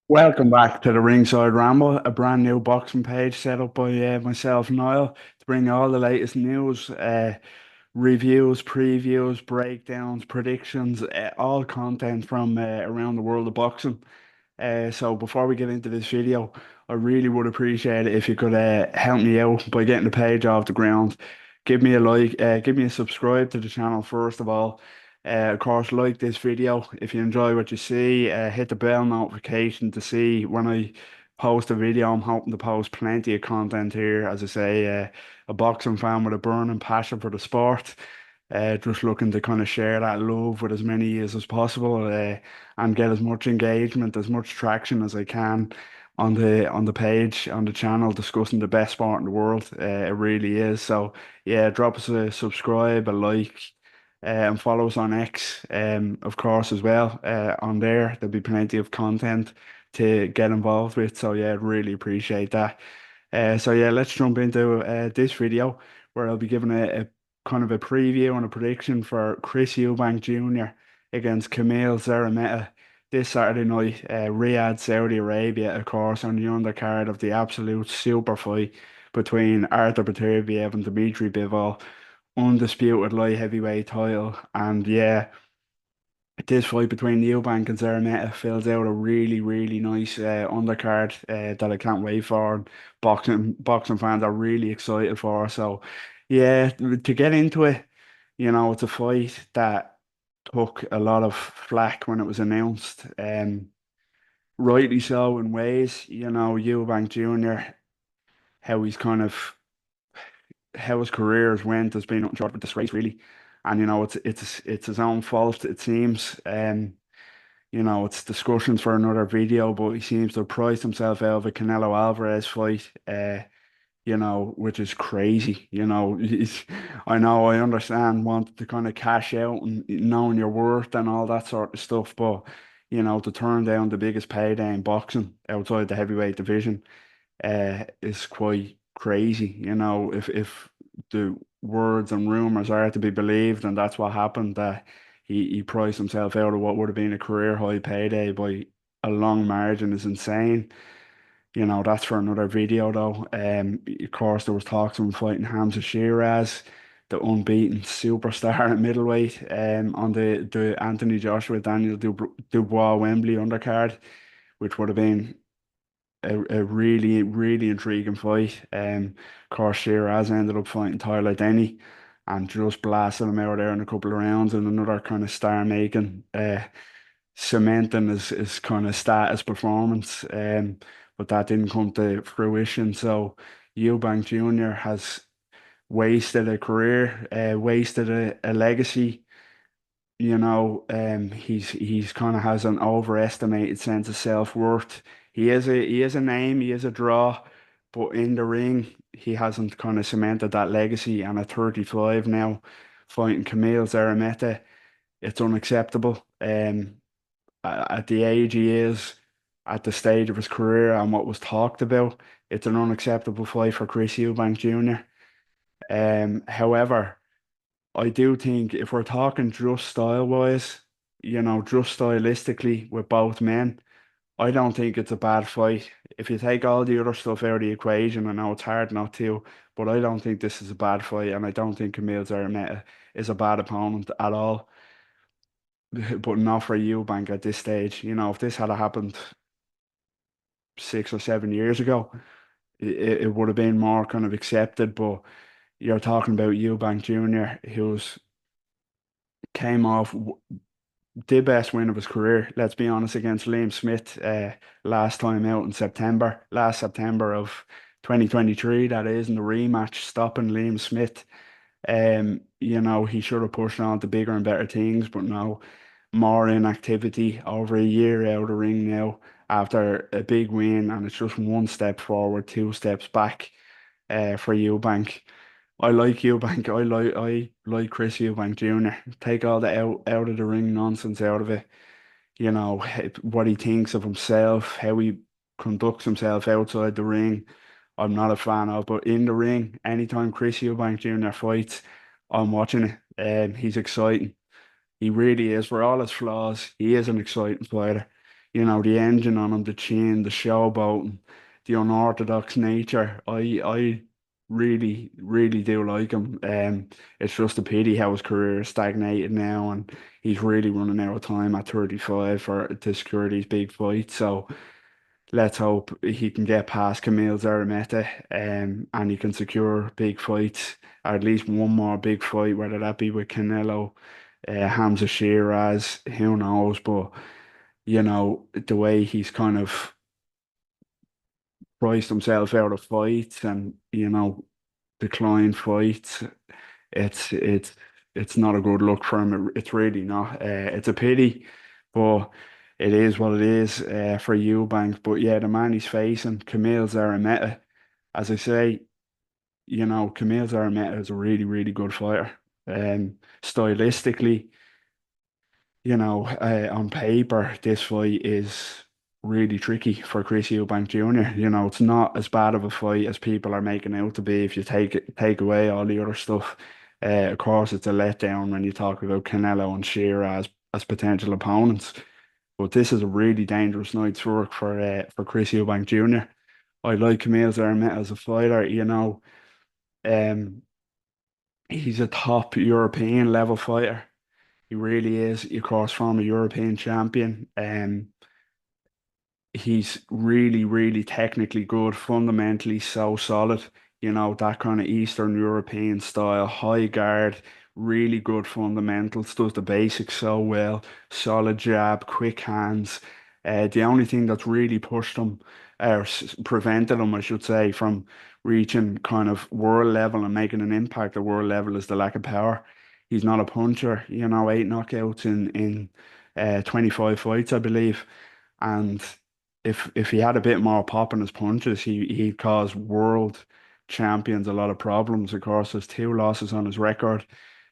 Welcome back to the Ringside Ramble, a brand new boxing page set up by myself, Niall, to bring all the latest news, reviews, previews, breakdowns, predictions, all content from around the world of boxing. So before we get into this video, I really would appreciate it if you could help me out by getting the page off the ground. Give me a like, give me a subscribe to the channel first of all. Of course, like this video if you enjoy what you see. Hit the bell notification to see when I post a video. I'm hoping to post plenty of content here. As I say, a boxing fan with a burning passion for the sport. Just looking to kind of share that love with as many years as possible, and get as much engagement, as much traction as I can on the page, on the channel, discussing the best sport in the world. It really is. So yeah, drop us a subscribe, a like, and follow us on X, of course, as well. On there, there'll be plenty of content to get involved with. So yeah, really appreciate that. So yeah, let's jump into this video where I'll be giving a kind of a preview and a prediction for Chris Eubank Jr. against Kamil Szeremeta this Saturday night, Riyadh, Saudi Arabia, of course, on the undercard of the absolute super fight between Artur Beterbiev and Dmitry Bivol, undisputed light heavyweight title. And yeah, this fight between Eubank and Szeremeta fills out a really, really nice undercard that I can't wait for. And boxing fans are really excited for. So, yeah, to get into it, it's a fight that took a lot of flack when it was announced. Rightly so in ways, Eubank Jr., how he's kind of how his career has went has been nothing short of a disgrace, really. And it's his own fault, it seems. It's discussions for another video, but he seems to have priced himself out of a Canelo Alvarez fight, which is crazy. I understand wanting to kind of cash out and knowing your worth and all that sort of stuff, but to turn down the biggest payday in boxing outside the heavyweight division is quite crazy. If the words and rumors are to be believed, and that's what happened, that he priced himself out of what would have been a career high payday by a long margin is insane. That's for another video though. Of course, there was talks of him fighting Hamza Shiraz, the unbeaten superstar at middleweight, on the Anthony Joshua Daniel Dubois Wembley undercard, which would have been a really, really intriguing fight. Of course, Shiraz ended up fighting Tyler Denny and just blasted him out there in a couple of rounds in another kind of star making, cementing his kind of status performance. But that didn't come to fruition. So Eubank Jr. has wasted a career, wasted a legacy. He's kind of has an overestimated sense of self-worth. He is a name, he is a draw, but in the ring he hasn't kind of cemented that legacy. And at 35 now, fighting Kamil Szeremeta, it's unacceptable. At the age he is, at the stage of his career and what was talked about, it's an unacceptable fight for Chris Eubank Jr. However, I do think if we're talking just style wise, just stylistically with both men, I don't think it's a bad fight. If you take all the other stuff out of the equation, I know it's hard not to, but I don't think this is a bad fight, and I don't think Camille Zarameta is a bad opponent at all. But not for Eubank at this stage. If this had happened 6 or 7 years ago, it would have been more kind of accepted. But you're talking about Eubank Jr., who's came off the best win of his career, let's be honest, against Liam Smith last time out in September, last September of 2023, that is, in the rematch, stopping Liam Smith. He should have pushed on to bigger and better things, but no, more inactivity over a year out of the ring now after a big win, and it's just one step forward, two steps back for Eubank. I like Eubank. I like Chris Eubank Jr. Take all the out of the ring nonsense out of it. What he thinks of himself, how he conducts himself outside the ring. I'm not a fan of, but in the ring, anytime Chris Eubank Jr. fights, I'm watching it. He's exciting. He really is. For all his flaws, he is an exciting fighter. The engine on him, the chin, the showboating, the unorthodox nature. I really, really do like him. It's just a pity how his career is stagnated now, and he's really running out of time at 35 for to secure these big fights. So let's hope he can get past Kamil Szeremeta, and he can secure big fights, or at least one more big fight, whether that be with Canelo, Hamza Shiraz, who knows, but the way he's kind of priced himself out of fights and, declined fights, it's it's it's not a good look for him. It's really not. It's a pity, but it is what it is for Eubank. But yeah, the man he's facing, Kamil Szeremeta, as I say, Kamil Szeremeta is a really, really good fighter. Stylistically, on paper, this fight is really tricky for Chris Eubank Jr. It's not as bad of a fight as people are making out to be if you take away all the other stuff. Of course, it's a letdown when you talk about Canelo and Shearer as potential opponents. But this is a really dangerous night's work for Chris Eubank Jr. I like Camille Szeremeta as a fighter. Um, he's a top European level fighter. He really is. Of course, from a European champion. He's really, really technically good, fundamentally so solid. That kind of Eastern European style, high guard, really good fundamentals, does the basics so well, solid jab, quick hands. The only thing that's really pushed him, or prevented him, I should say, from reaching kind of world level and making an impact at world level is the lack of power. He's not a puncher, 8 knockouts in 25 fights, I believe. And if he had a bit more pop in his punches, he'd cause world champions a lot of problems. Of course, there's two losses on his record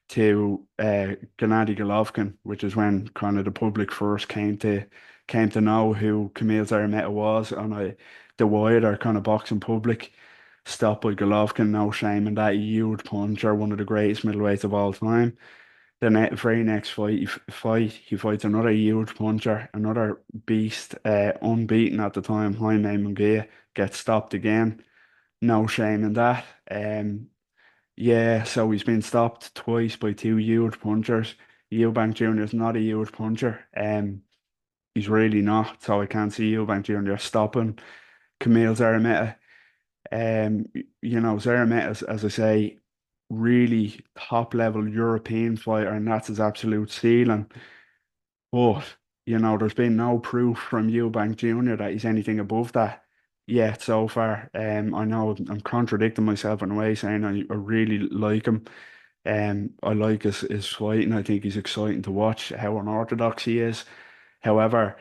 to Gennady Golovkin, which is when kind of the public first came to know who Kamil Szeremeta was on the wider kind of boxing public. Stopped by Golovkin, no shame in that. Huge puncher, one of the greatest middleweights of all time. The very next he fights another huge puncher, another beast, unbeaten at the time, Jaime Munguia, gets stopped again. No shame in that. Yeah, so he's been stopped twice by two huge punchers. Eubank Jr. is not a huge puncher. He's really not. So I can't see Eubank Jr. stopping Camille Szeremeta. Szeremeta, as I say, really top level European fighter, and that's his absolute ceiling. But, there's been no proof from Eubank Jr. that he's anything above that yet so far. I know I'm contradicting myself in a way, saying I really like him. I like his fight, and I think he's exciting to watch how unorthodox he is. However,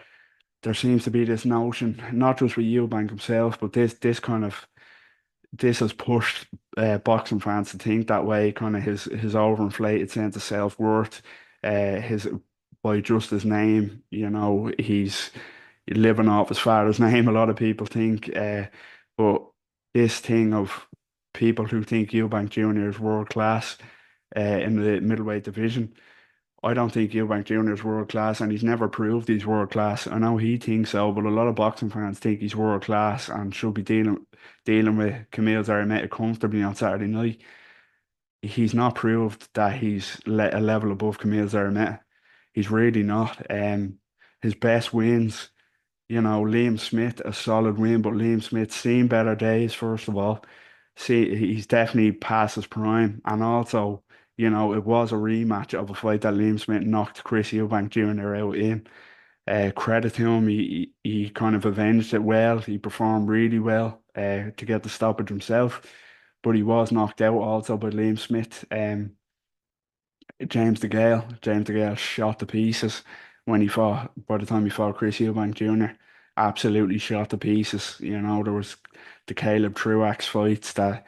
there seems to be this notion, not just with Eubank himself, but this has pushed boxing fans to think that way, kind of his overinflated sense of self-worth, his by just his name, he's living off his father's name, a lot of people think. But this thing of people who think Eubank Jr. is world class in the middleweight division, I don't think Eubank Jr. is world class, and he's never proved he's world class. I know he thinks so, but a lot of boxing fans think he's world class and should be dealing with Camille Szeremeta comfortably on Saturday night. He's not proved that he's a level above Camille Szeremeta. He's really not. His best wins, Liam Smith, a solid win, but Liam Smith's seen better days, first of all. See, he's definitely past his prime. And also, it was a rematch of a fight that Liam Smith knocked Chris Eubank Jr. out in. Credit to him, he kind of avenged it well. He performed really well to get the stoppage himself. But he was knocked out also by Liam Smith. James DeGale shot to pieces when he fought, by the time he fought Chris Eubank Jr. Absolutely shot to pieces. There was the Caleb Truax fights that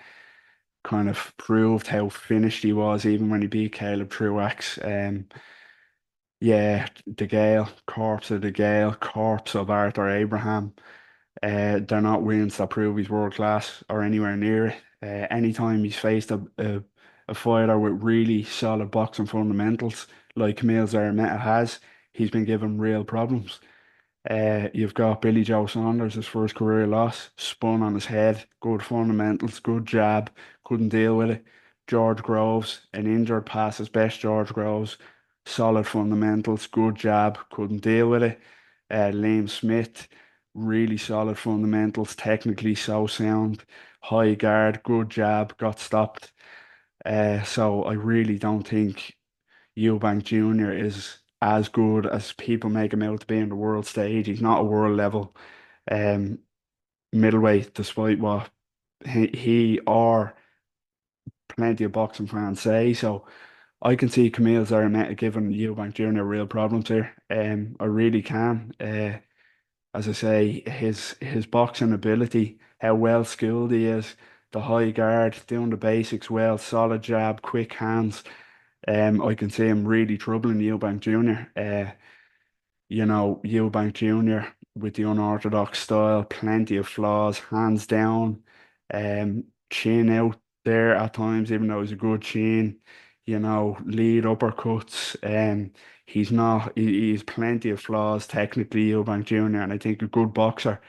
kind of proved how finished he was, even when he beat Caleb Truax. Yeah, the Gale, corpse of Arthur Abraham. They're not wins that prove he's world class or anywhere near it. Anytime he's faced a fighter with really solid boxing fundamentals like Camille Szeremeta has, he's been given real problems. You've got Billy Joe Saunders, his first career loss, spun on his head, good fundamentals, good jab, couldn't deal with it. George Groves, an injured pass, his best George Groves, solid fundamentals, good jab, couldn't deal with it. Liam Smith, really solid fundamentals, technically so sound, high guard, good jab, got stopped. So I really don't think Eubank Jr. is as good as people make him out to be in the world stage. He's not a world level um, middleweight, despite what he or plenty of boxing fans say. So I can see Kamil Szeremeta giving Eubank Jr. real problems here. I really can. As I say, his boxing ability, how well skilled he is, the high guard, doing the basics well, solid jab, quick hands. I can see him really troubling Eubank Jr. Eubank Jr. with the unorthodox style, plenty of flaws, hands down, um, chin out there at times, even though he's a good chin, lead uppercuts. He's plenty of flaws technically, Eubank Jr., and I think a good boxer,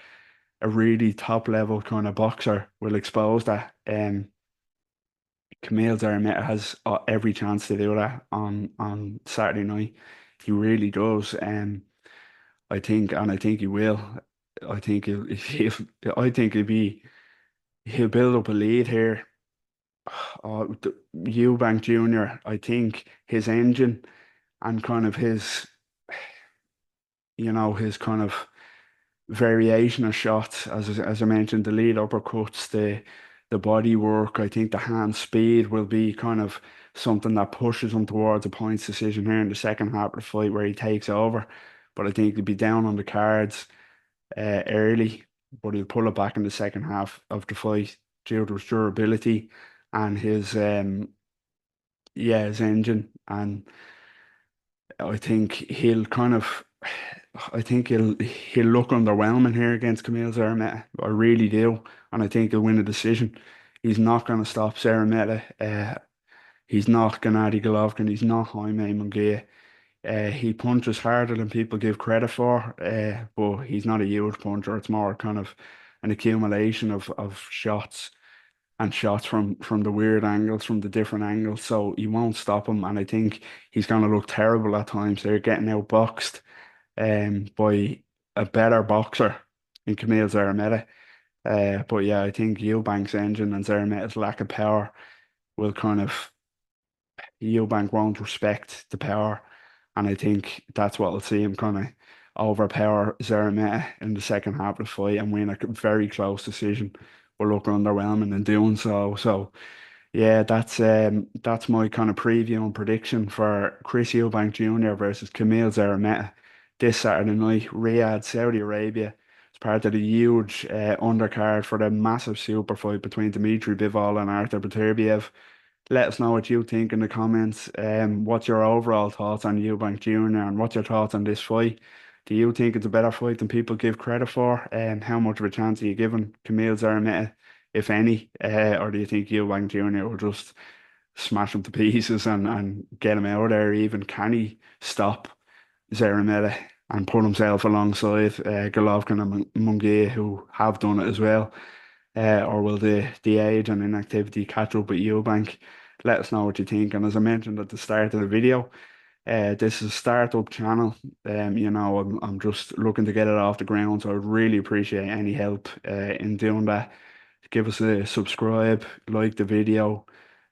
a really top level kind of boxer will expose that. Kamil Szeremeta has every chance to do that on Saturday night. He really does. I think he will. I think I think he'll build up a lead here. Eubank Jr. I think his engine and kind of his kind of variation of shots, as I mentioned, the lead uppercuts, the body work. I think the hand speed will be kind of something that pushes him towards a points decision here in the second half of the fight where he takes over. But I think he'll be down on the cards early, but he'll pull it back in the second half of the fight due to his durability and his engine. And I think he'll look underwhelming here against Kamil Szeremeta. I really do, and I think he'll win a decision. He's not going to stop Szeremeta. He's not Gennady Golovkin. He's not Jaime Munguia. He punches harder than people give credit for, but he's not a huge puncher. It's more kind of an accumulation of shots and shots from the weird angles, from the different angles. So he won't stop him, and I think he's going to look terrible at times. They're getting outboxed by a better boxer in Kamil Szeremeta. But yeah, I think Eubank's engine and Szeremeta's lack of power will kind of Eubank won't respect the power, and I think that's what will see him kind of overpower Szeremeta in the second half of the fight and win a very close decision. Will look underwhelming in doing so. So yeah, that's my kind of preview and prediction for Chris Eubank Jr. versus Kamil Szeremeta this Saturday night, Riyadh, Saudi Arabia. It's part of the huge undercard for the massive super fight between Dmitry Bivol and Arthur Beterbiev. Let us know what you think in the comments. What's your overall thoughts on Eubank Jr. and what's your thoughts on this fight? Do you think it's a better fight than people give credit for? And how much of a chance are you giving Kamil Szeremeta, if any? Or do you think Eubank Jr. will just smash him to pieces and get him out of there? Even can he stop Szeremeta and put himself alongside Golovkin and Munguia, who have done it as well? Or will the age and inactivity catch up with Eubank? Let us know what you think. And as I mentioned at the start of the video, this is a startup channel. I'm just looking to get it off the ground, so I'd really appreciate any help in doing that. Give us a subscribe, like the video,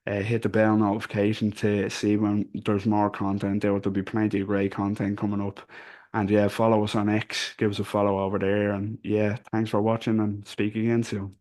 hit the bell notification to see when there's more content out. There'll be plenty of great content coming up. And yeah, follow us on X, give us a follow over there. And yeah, thanks for watching and speak again soon.